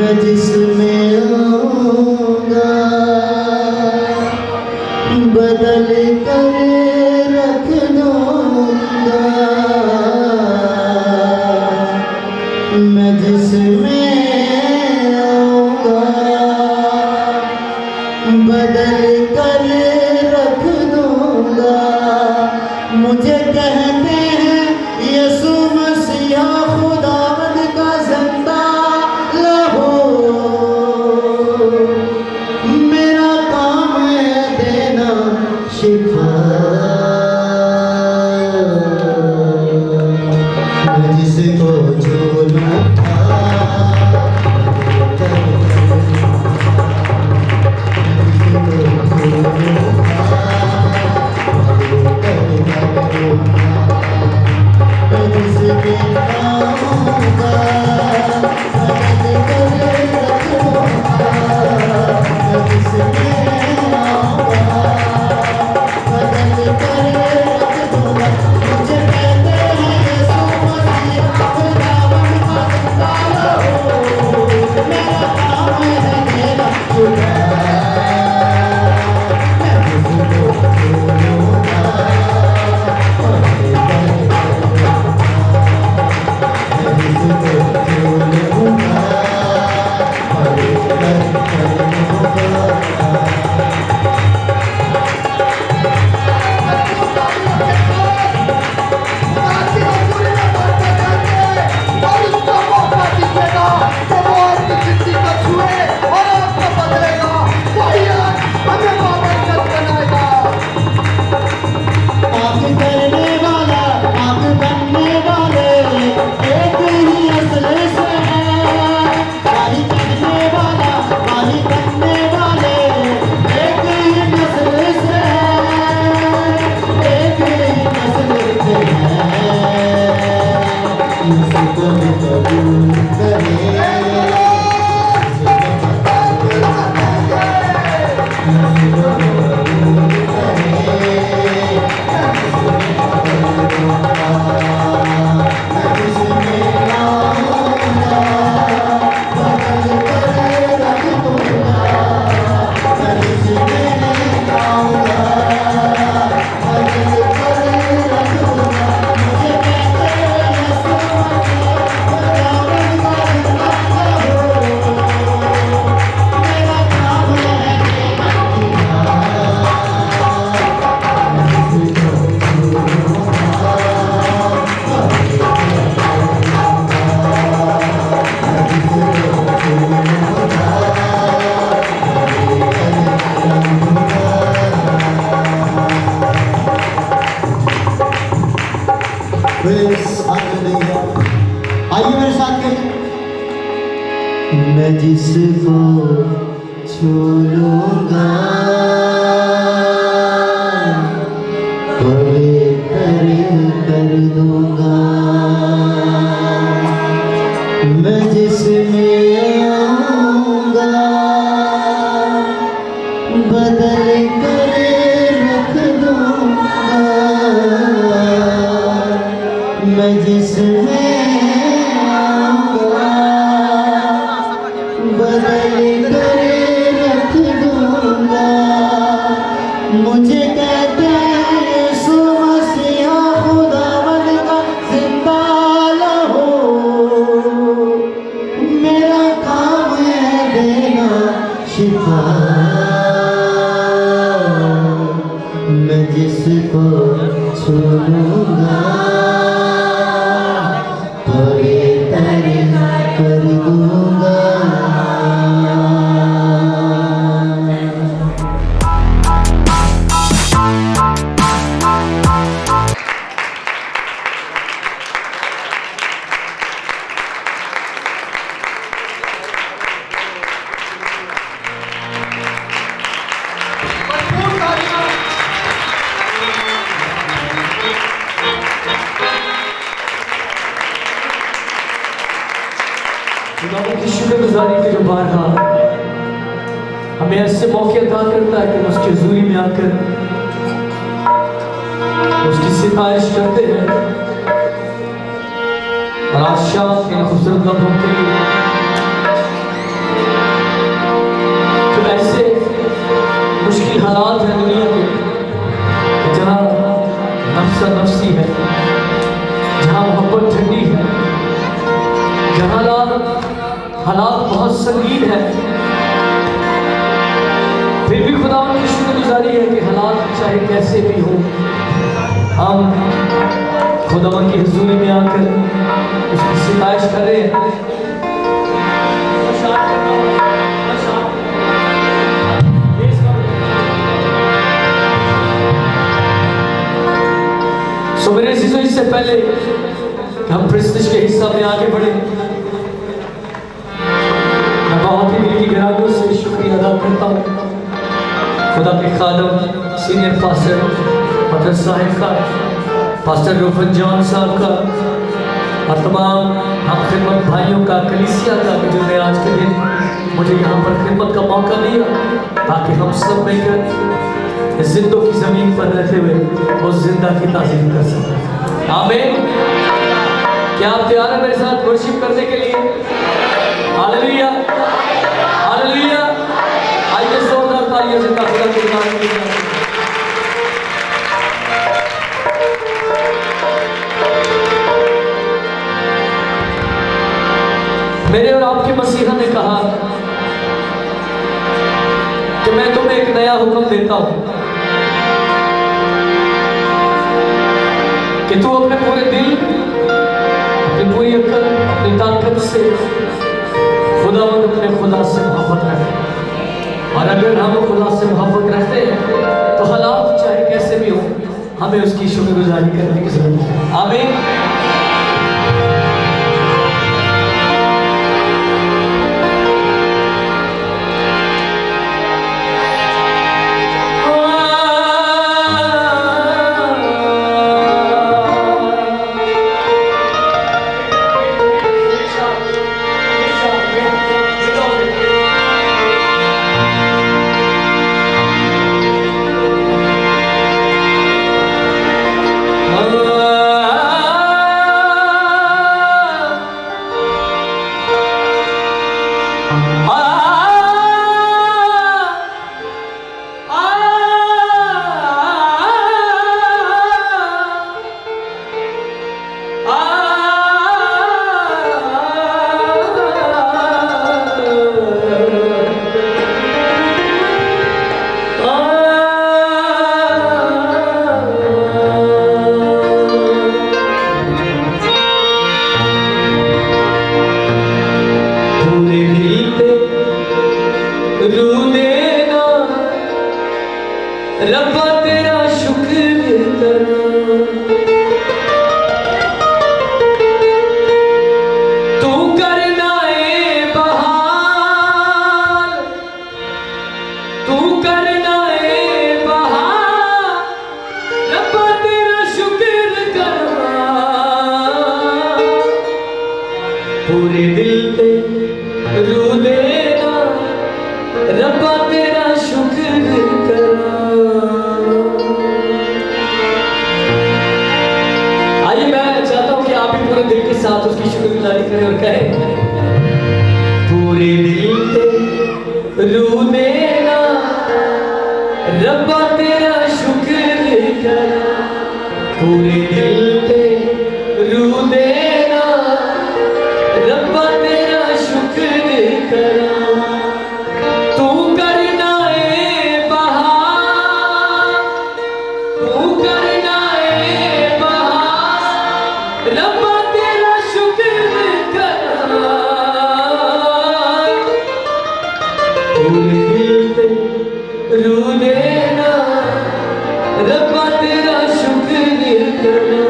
मैं जिसमें आऊंगा बदल कर रख दूंगा। मैं जिसमें आऊंगा बदल कर रख दूंगा। मुझे कहते हैं यीशु मसीहा खुदावंद का जिंदा लहू। मेरा काम है देना शिफा। मैं जिसको छू लूंगा आइए मेरे साथ कहिए। मैं जिसको छू लूंगा पवित्र कर दूंगा। मैं जिसमें आऊंगा बदल कर रख दूंगा। मैं जिसमें बदल कर रख दूंगा। मुझे कहते हैं यीशु मसीहा खुदावंद का जिंदा लहू। मेरा काम है देना शिफा। मैं जिसको छू लूंगा पवित्र कर दूंगा। की शुक्रगुजारी के जो बारहा हमें ऐसे मौके अता करता है कि हम उसकी हुजूरी में आकर उसकी सिफारिश करते हैं। और आज शाम के खूबसूरत लम्हों के लिए जहाँ हालात बहुत संगीन है, फिर भी खुदा की शुक्रगुजारी है कि हालात चाहे कैसे भी हो, हम खुदा की हुजूरी में आकर उसकी सिताइश कर रहे हैं। तो मेरे अज़ीज़ों, इससे पहले कि हम प्रेस्टीज के हिस्सा में आगे बढ़े, मैं बहुत ही दिल की गहराइयों से शुक्रिया अदा करता हूँ खुदा के खादम सीनियर पास्टर पतर साहिब का, पास्टर रोफन जॉन साहब का, और तमाम हम खिदमत भाइयों का, कलीसिया का, जिन्होंने आज के दिन मुझे यहाँ पर खिदमत का मौका दिया ताकि हम सब मिलकर जिंदों की जमीन पर रहते हुए उस जिंदा की ताज़ीम कर सकें। आमीन। क्या आप तैयार हैं मेरे साथ वर्शिप करने के लिए? Hallelujah, hallelujah. आइए जोरदार तालियों से खुदा के नाम में मेरे और आपके मसीहा ने कहा कि मैं तुम्हें एक नया हुक्म देता हूं कि तू अपने पूरे दिल, अपनी पूरी अक्ल, अपनी ताकत से अपने खुदा से मोहब्बत रखें। और अगर हम खुदा से मोहब्बत रखते हैं तो हालात चाहे कैसे भी हो, हमें उसकी शुक्रगुजारी करने की जरूरत है। आमीन। रब्बा तेरा शुक्र करो, तू करना है बहाल, तू करना है बहाल, रब्बा तेरा शुक्र करो, पूरे दिल पे रू देना, रब्बा तेरा शुक्र करो। दिल के साथ उसकी शुक्रगुजारी करें और कहें, पूरे दिल पे रू देना, रब्बा तेरा शुक्र करा, पूरे दिल पे रू देना, रब्बा तेरा शुक्र करा, तू करना है बहार, तू करना है बहार, रब्बा रू देना, रब्बा तेरा शुक्र करना।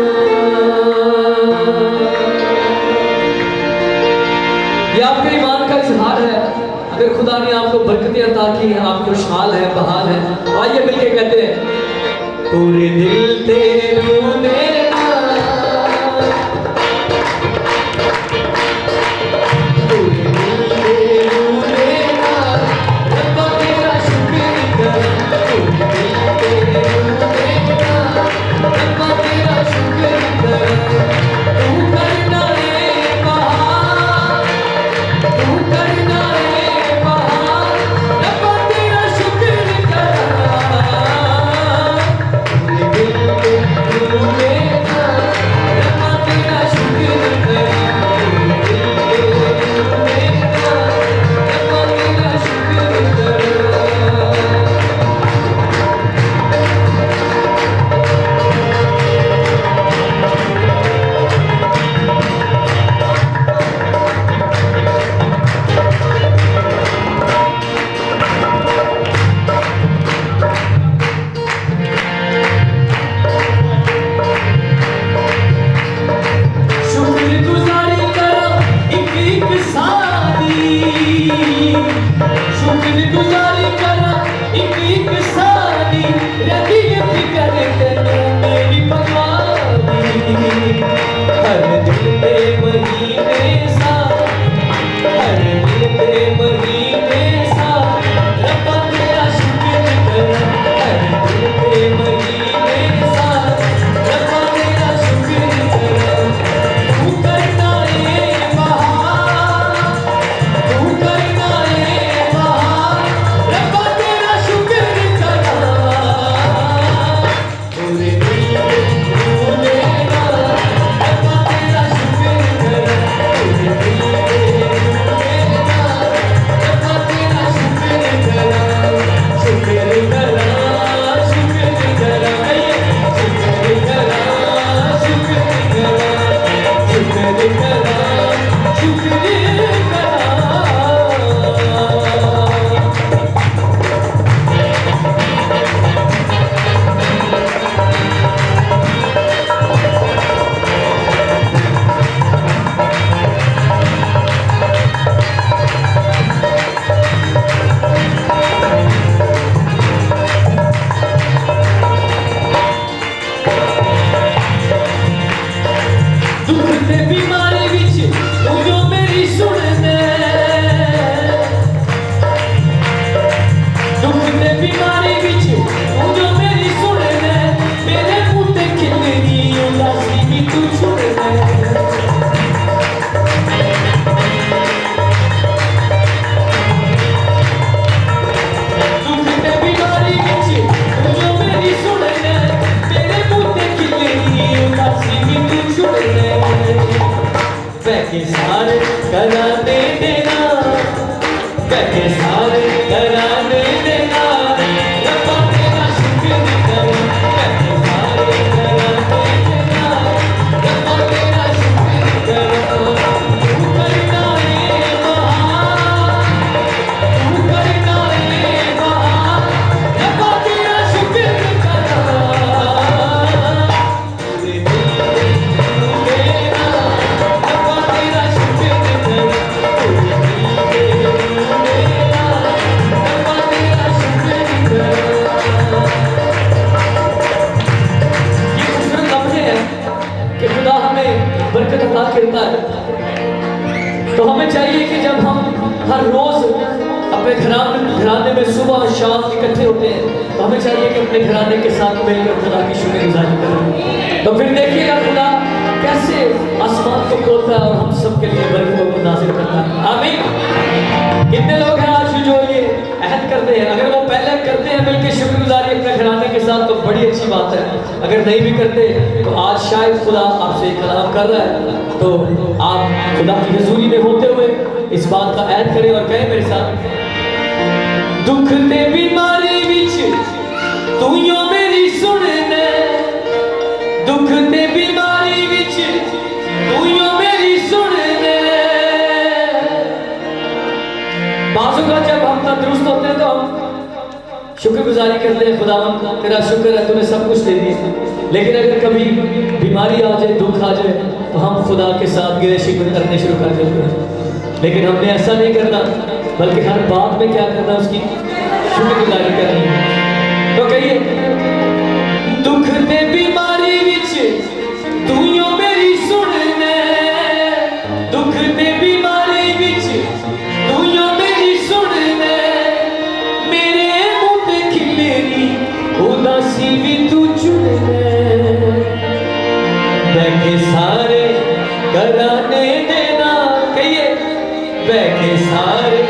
ये आपके ईमान का इजहार है। अगर खुदा ने आपको बरकतें अता की हैं, आप खुशहाल है, बहाल है, तो आइए मिलके कहते हैं, पूरे दिल पे रू देना, Yeah. हमें चाहिए कि जब हम हर रोज अपने घराने में सुबह और शाम इकट्ठे होते हैं तो हमें चाहिए कि अपने घराने के साथ मिलकर खुदा की शुक्रगुजारी करें। तो फिर देखिएगा खुदा कैसे आसमान को खोलता है और हम सबके लिए बरकतों को नाजिल करता है। आमीन। कितने लोग हैं आज जो ये अहद करते हैं? अगर वो पहले करते हैं मिलकर शुक्रगुजारी अपने घराने के साथ तो बड़ी अच्छी बात है। अगर नहीं भी करते तो आज शायद खुदा आपसे कलाम कर रहा है, तो आप खुदा की हजूरी में होते हुए इस बात का ऐद करें और कहें मेरे साथ, दुख ते बीमारी विच तू यो मेरी सुनने, दुख ते बीमारी विच तू यो मेरी सुनने। बाज़ों का जब हम तंदुरुस्त होते हैं तो हम शुक्रगुजारी करते हैं, खुदावन तेरा शुक्र है तूने सब कुछ दे दिया। लेकिन अगर कभी बीमारी आ जाए, दुख आ जाए, तो हम खुदा के साथ गिले शिकवे करने शुरू कर देते हैं। लेकिन हमने ऐसा नहीं करना, बल्कि हर बात में क्या करना, उसकी शुक्रगुजारी करनी है। तो कहिए, दुख ते बीमारी विच तू यो मेरी सुनने, दुख ते बीमारी विच तू यो मेरी सुनने, मेरे मुंह ते खिलेरी उदासी भी तू चुनने, बैठे सारे घराने देना, कहिए बैठे सारे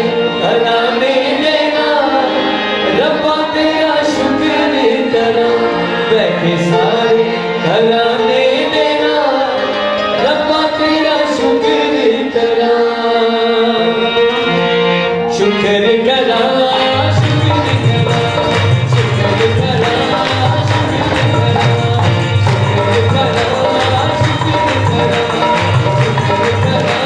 घराने देना, रब्बा तेरा शुक्र करा, बैठे सारे घराने देना, रब्बा तेरा शुक्र करा, शुक्र करा, शुक्र करा, शुक्र करा, शुक्र करा, शुक्र करा, शुक्र करा,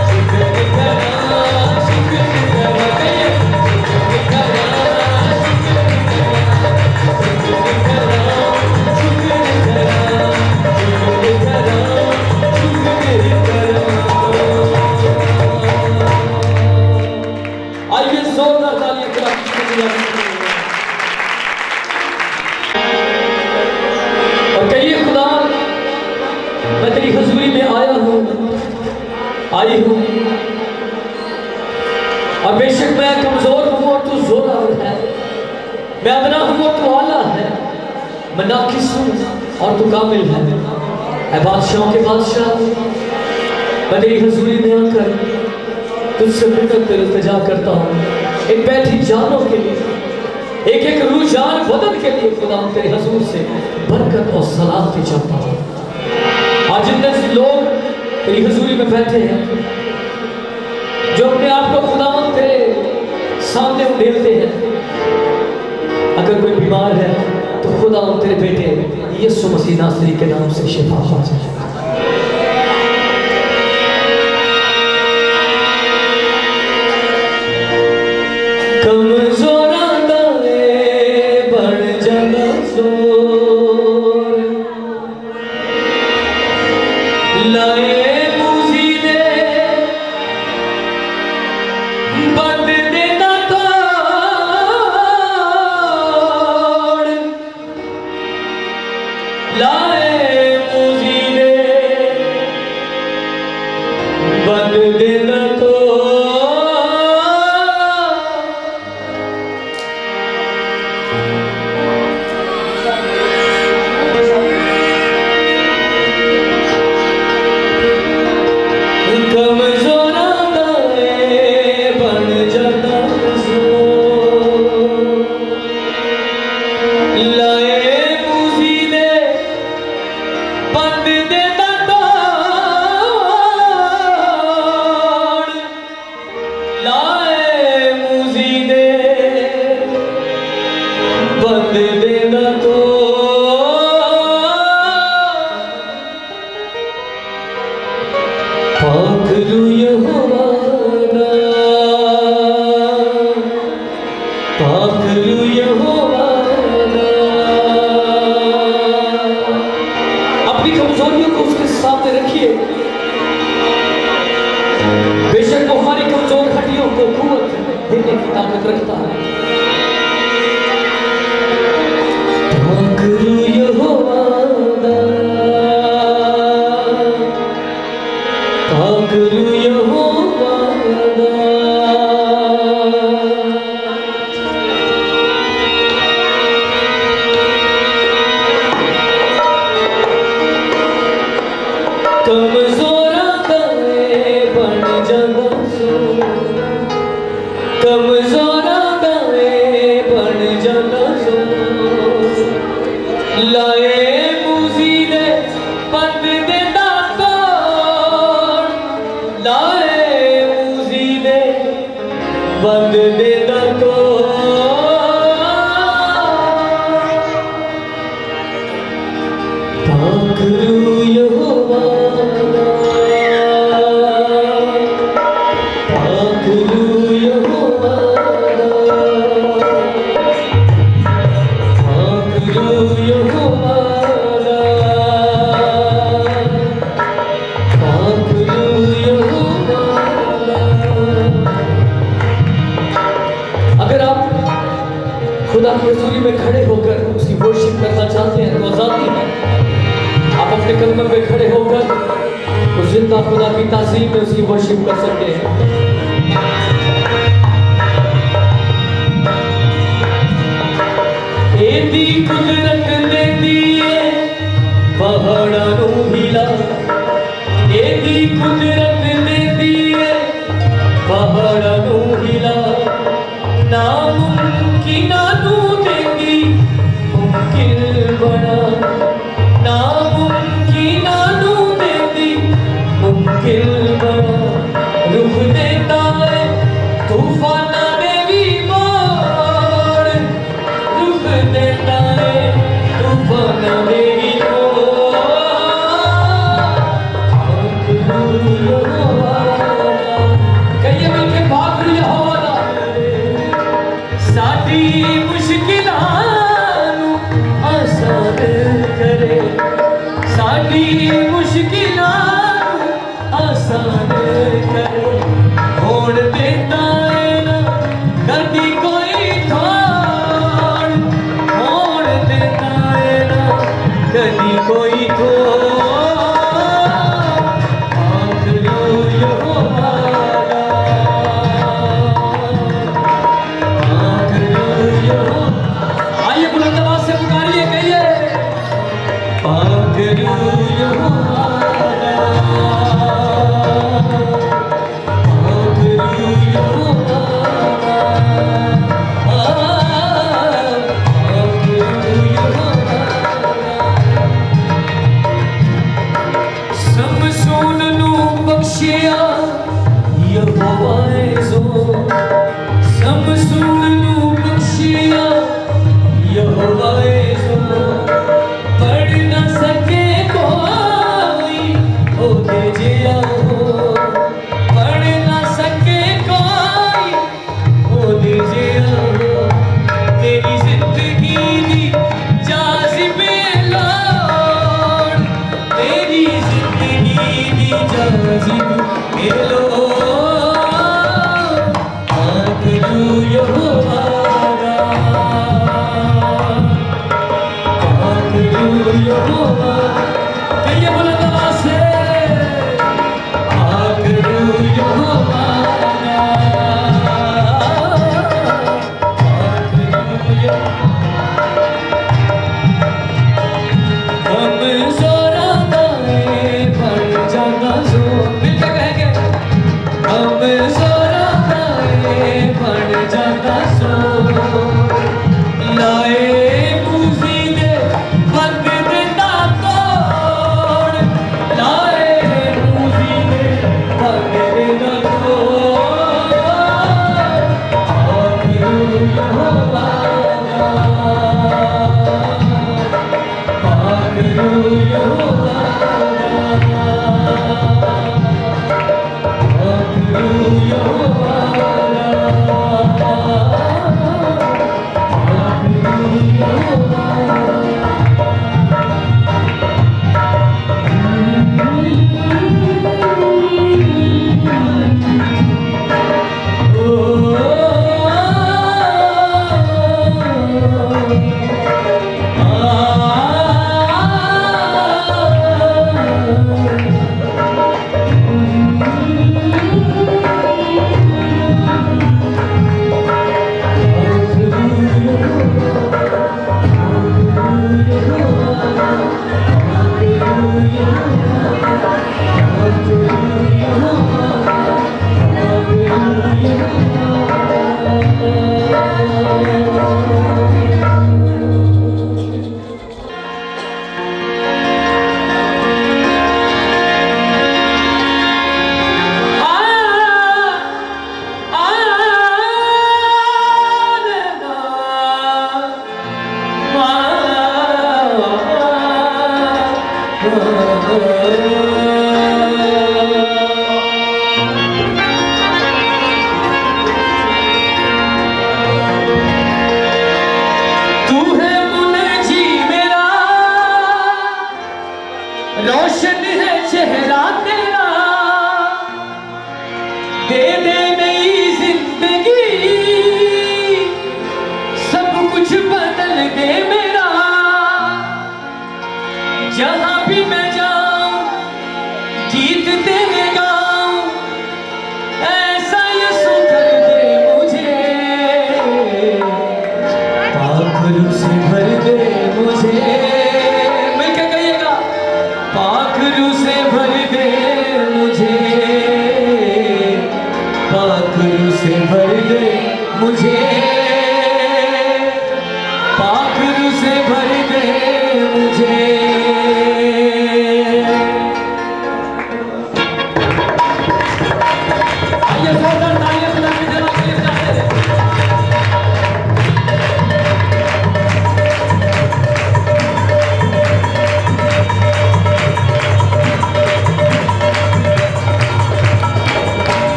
शुक्र करा, शुक्र करा। आई हूँ और बेशक मैं कमजोर हूँ और तू जोरावर है, मैं अदना हूँ और तू आला है, मैं नाकिस हूँ और तू कामिल है। ऐ बादशाहों के बादशाह, मैं तेरी हजूरी में आकर तुझसे मिन्नत इल्तिजा करता हूँ, इन बैठी जानों के लिए, एक एक रूह जान बदन के लिए खुदा तेरे हजूर से बरकत और सलामती चाहता हूँ। आज जितने से लोग तेरी हजूरी में बैठे हैं, जो अपने आप को खुदावंद तेरे सामने उड़ेलते हैं, अगर कोई बीमार है तो खुदावंद तेरे बेटे यीशु मसीह नासरी के नाम से शिफा हो जाए। कमजोरा दाए बन जाना जोर, लाए लाए मुझे देने की ताकत रखता है। पाकरू यहोवा दा, पाकरू यहोवा दा। कमज़ोरां दा बन जांदा सो, कमज़ोरां दा बन जांदा सो। लाए मूसी दे बंद देंदा तोड़, लाए मूसी दे बंद देंदा तोड़। पाकरू यहोवा दा, पाकरू यहोवा दा, पाकरू यहोवा दा, पाकरू यहोवा दा। अगर आप खुदा की हज़ूरी में खड़े होकर उसकी वर्शिप करना चाहते हैं तो आज़ादी है। आप अपने कदमों पे खड़े होकर उस जिंदा खुदा की ताज़ीम में उसकी वर्शिप कर सकते हैं। एदी कुदरत दे दिए पहाड़ां नूं हिला, एदी कुदरत दे दिए पहाड़ां नूं हिला। नामुमकिना नूं देंदी मुमकिन बना, नामुमकिना नूं देंदी मुमकिन बना। रुख देता है तूफाना दे भी मोड़, रुख देता है तूफाना दे भी मोड़। पाकरू यहोवा दा, कहिए मिलके पाकरू यहोवा दा। साडी मुश्किलां नूं आसान करे, साडी मुश्किलां नूं आसान करे। होण देता है ना कदी कोई थोड़, होण देता है ना कदी कोई थोड़। पाकरू यहोवा दा, पाकरू यहोवा। आइए बुलंद आवाज से पुकारिए, कहिए पाकरू यहोवा दा, पाकरू यहोवा दा, पाकरू यहोवा दा। समसून नूं बख्शिया यहोवा ऐज़ो, समसून नूं बख्शिया यहोवा ऐज़ो। पढ़ न सके कोई ओदे जिया हो, पढ़ न सके कोई ओदे जिया हो। तेरी जिंदगी दी जाज़िबे लोड़, तेरी जिंदगी दी जाज़िबे लोड़। पाकरू यहोवा दा, पाकरू यहोवा। कहिए बुलंद आवाज से पाकरू यहोवा दा, पाकरू यहोवा। कमज़ोरां दा बन जांदा सो, मिलके कहेंगे कमज़ोरां दा बन जांदा सो। लाए मूसी दे बंद देंदा तोड़, लाए मूसी दे बंद देंदा तोड़। पाकरू यहोवा दा, पाकरू यहोवा दा, पाकरू यहोवा दा, पाकरू यहोवा दा। ओ जहाँ भी मैं जाऊं गीत तेरे गाऊं, ऐसा यीशु कर दे मुझे, पाखरू से भर दे मुझे। मिलकर कहिएगा, पाखरू से भर दे मुझे, पाखरू से भर दे मुझे, पाखरू से भर दे मुझे। आइए जोरदार तालियां खुदा की जगह के लिए बजाते हैं।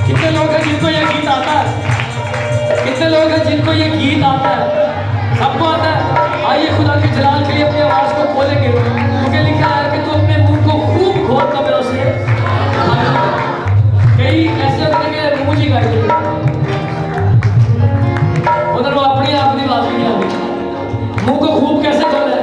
कितने लोग हैं जिनको ये गीत आता है? कितने लोग हैं जिनको ये गीत आता है? सबको आता है। आइए खुदा के जलाल के लिए अपनी आवाज को खोलेंगे, क्योंकि लिखा है कि तू अपने मुंह को खूब खोल कमरों से। कई ऐसे होते हैं कि मुंह जी गाएंगे, उधर वो अपनी अपनी बात नहीं आती। मुंह को खूब कैसे खोले?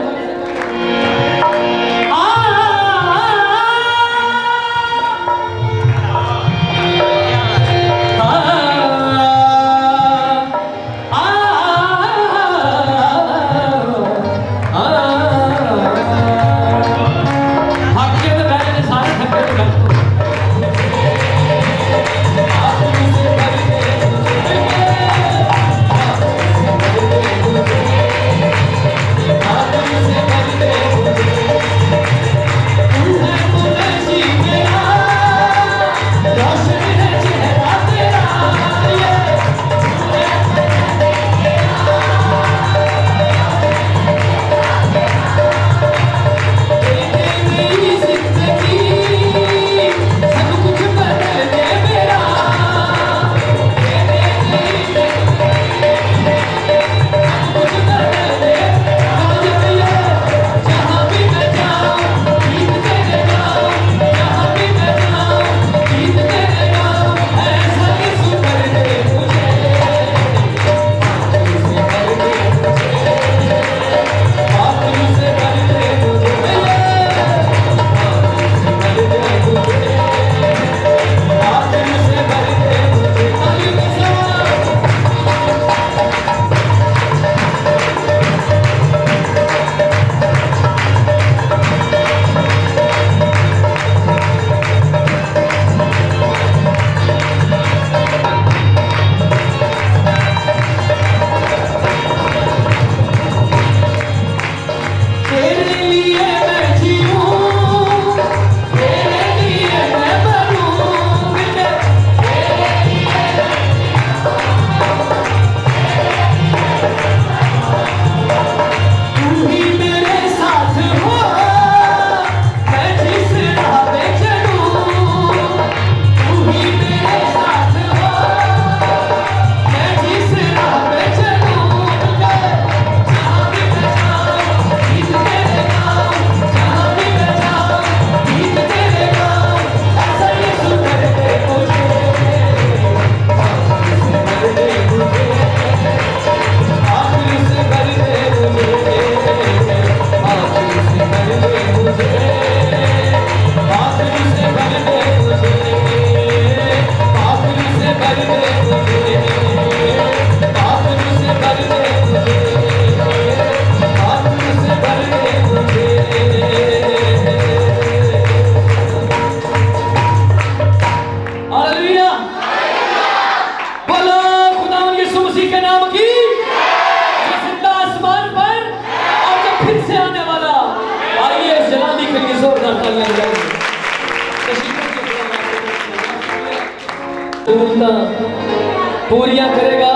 पूरियां करेगा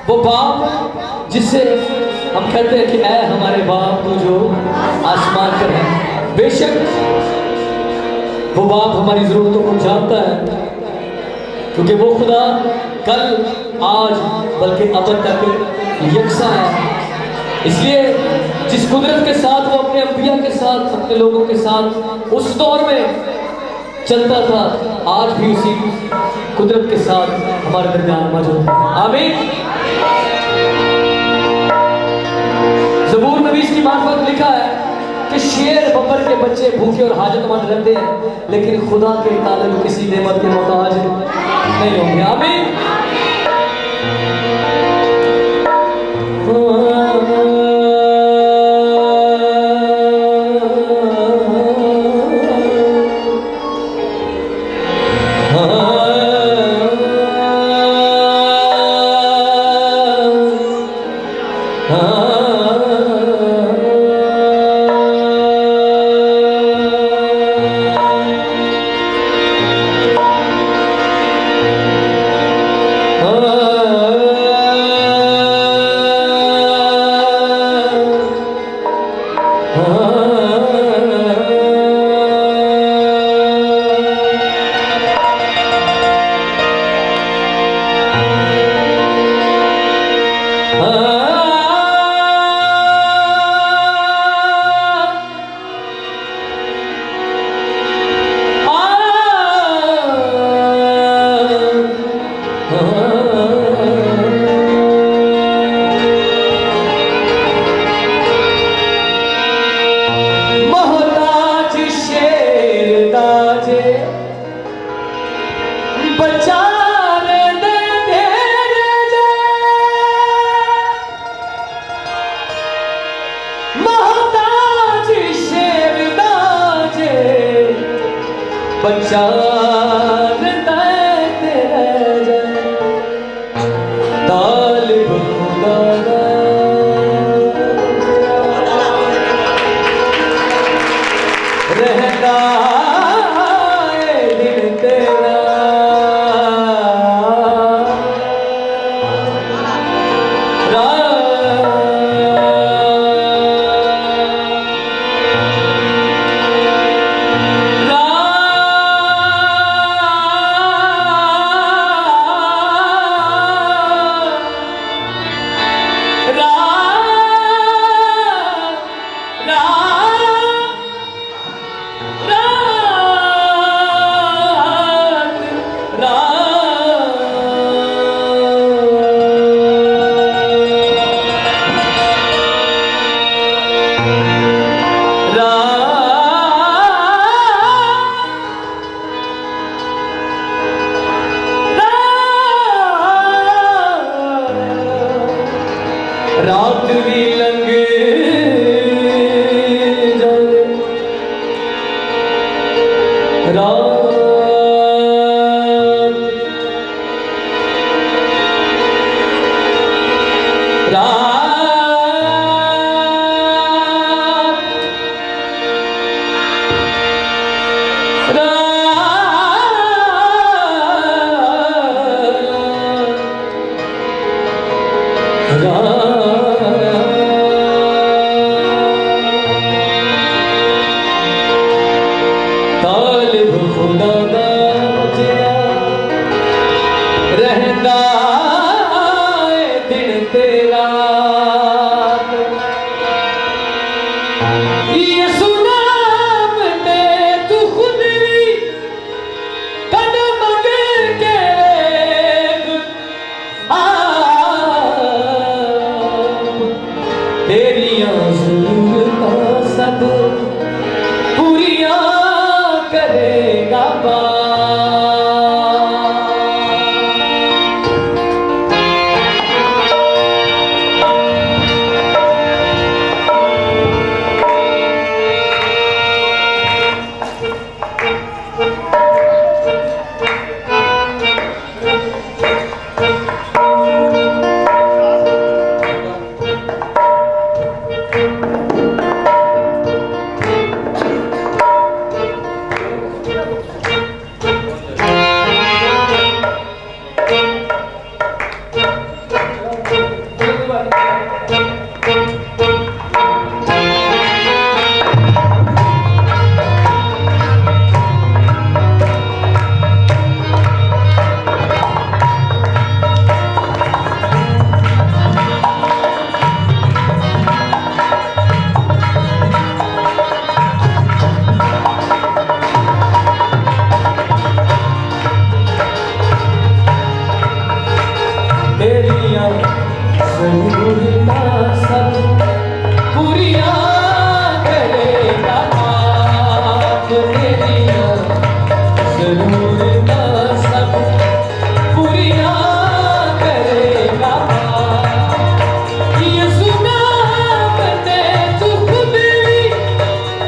वो बाप जिससे हम कहते हैं कि ऐ हमारे बाप तू जो आसमान पर है। बेशक वो बाप हमारी जरूरतों को जानता है, क्योंकि वो खुदा कल आज बल्कि अब तक यकसा है। इसलिए जिस कुदरत के साथ वो अपने अंबिया के साथ अपने लोगों के साथ उस दौर में चलता था, आज भी उसी कुदरत के साथ हमारे दरमियान मौजूद है। आमीन। मार्फत लिखा है कि शेर बब्बर के बच्चे भूखे और हाजतमंद रहते हैं, लेकिन खुदा के तालिब किसी नेमत के मोहताज नहीं होंगे। आमीन। रात भी लंघ जाए, रात जरूरता सब पूरियां करेगा ये सुना करते तू खुद भी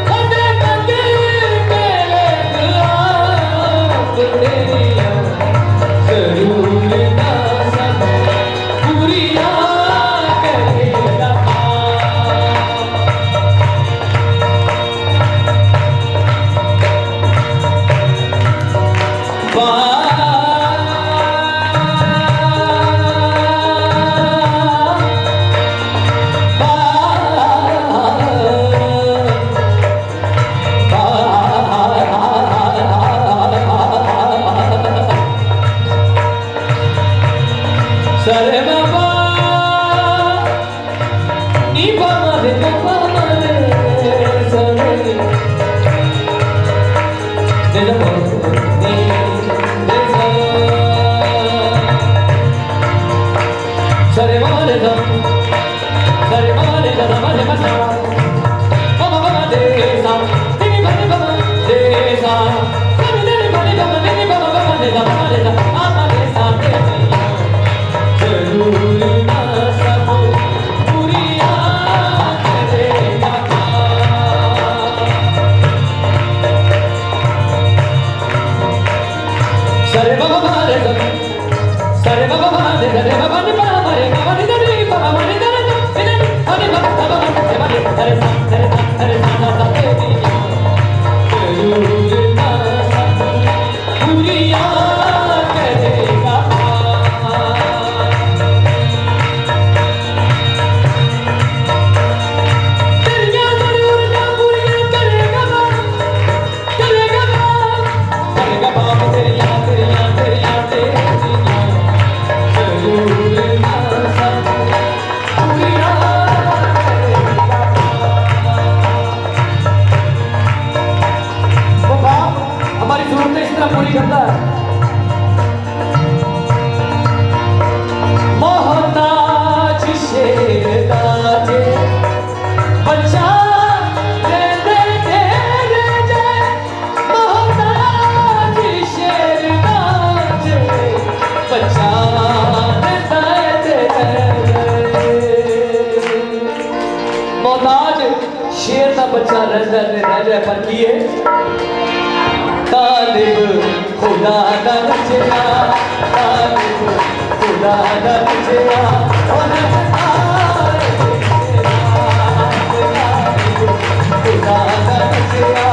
खड़े खड़े मेरे गुलाब तेरिया जरूरता सब पूरियां करेगा सरे बाबा नी बाबा रे बाबा रे सरे दे दो नी दे सरे बाबा रे दा सरे बाबा रे दा बाबा रे बाबा बाबा बाबा दे सा नी बाबा दे सा सरे दे बाबा दे बाबा बाबा दे दा बाबा रे दा बाबा रे सा दे जरूरता सब पूरियां करेगा सरे बाबा रे सरे बाबा रे रे बाबा रे बाबा रे बाबा रे रे बाबा रे रे रे अरे बाबा बाबा रे अरे सा तेरी जरूरता सब पूरियां करेगा हमारी जरूरतें इस तरह पूरी करता है मोहताज शेर ताजे बच्चा दे दे दे दे मोहताज शेर ताजे बच्चा दे दे दे मोहताज शेर का बच्चा रह जाए पर किए तालिब खुदा दा नचया तालिब खुदा दा नचया खुदा दा नचया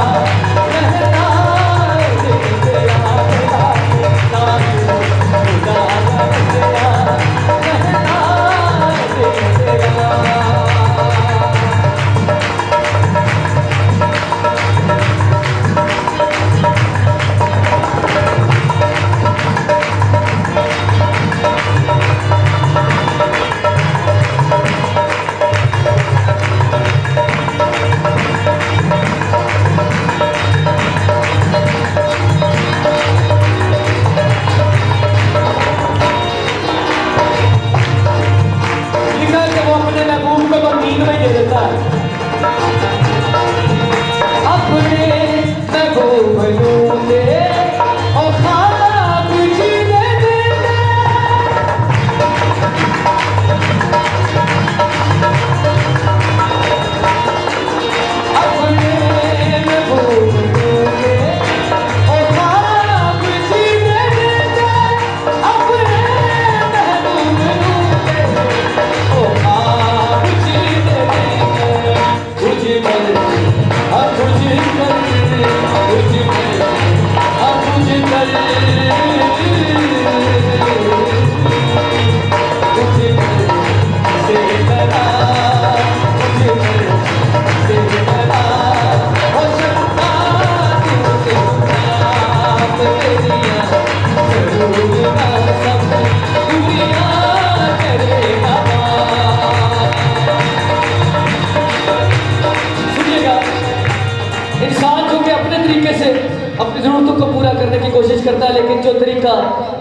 अपनी जरूरतों को पूरा करने की कोशिश करता है, लेकिन जो तरीका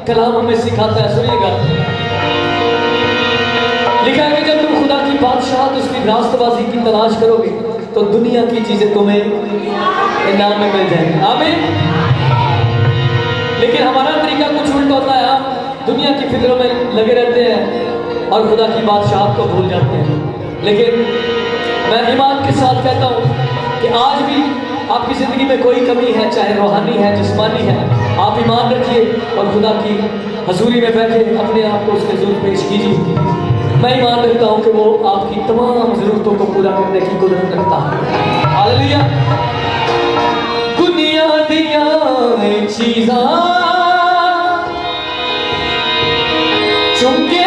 कलाम हमें सिखाता है, सुनिएगा। लिखा है कि जब तुम खुदा की बादशाहत उसकी रास्तबाजी की तलाश करोगे तो दुनिया की चीजें तुम्हें इनाम में मिल जाएंगी। आमीन। लेकिन हमारा तरीका कुछ उल्टा होता है। हम दुनिया की फिक्रों में लगे रहते हैं और खुदा की बादशाहत को भूल जाते हैं। लेकिन मैं ईमान के साथ कहता हूँ कि आज भी आपकी ज़िंदगी में कोई कमी है, चाहे रूहानी है, जिस्मानी है, आप ईमान रखिए और खुदा की हजूरी में बैठे अपने आप को उसके ज़रूर पेश कीजिए। मैं ईमान रखता हूँ कि वो आपकी तमाम ज़रूरतों को पूरा करने की कुदरत रखता है। हालेलुया। दुनिया दिया चीज़ा चुके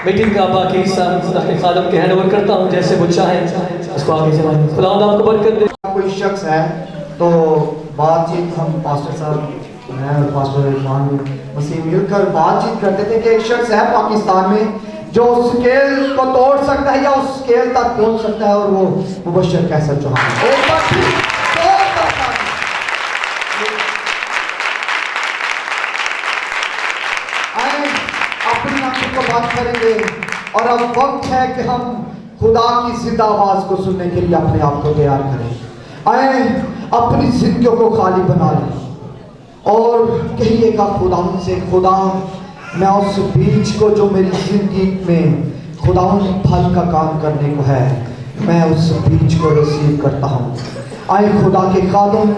मीटिंग का बाकी हिस्सा खुदा के खादम के हैंड ओवर करता हूँ, जैसे वो चाहे उसको आगे चलाएं। खुदावंद आपको बरकत दे। कोई शख्स है तो बातचीत हम पास्टर साहब मैं और पास्टर इरफान मसीह मिलकर बातचीत करते थे कि एक शख्स है पाकिस्तान में जो स्केल को तोड़ सकता है या उस स्केल तक पहुंच सकता है, और वो मुबशर कैसर चौहान। एक बार फिर अपनी आंखों को बात करेंगे और अब वक्त है कि हम खुदा की जिंदा आवाज को सुनने के लिए अपने आप को तैयार करें। आए अपनी जिंदगियों को खाली बना लें और कहिएगा खुदा से, खुदा मैं उस बीज को जो मेरी जिंदगी में खुदा फल का काम करने को है, मैं उस बीज को रिसीव करता हूँ। आए खुदा के खादम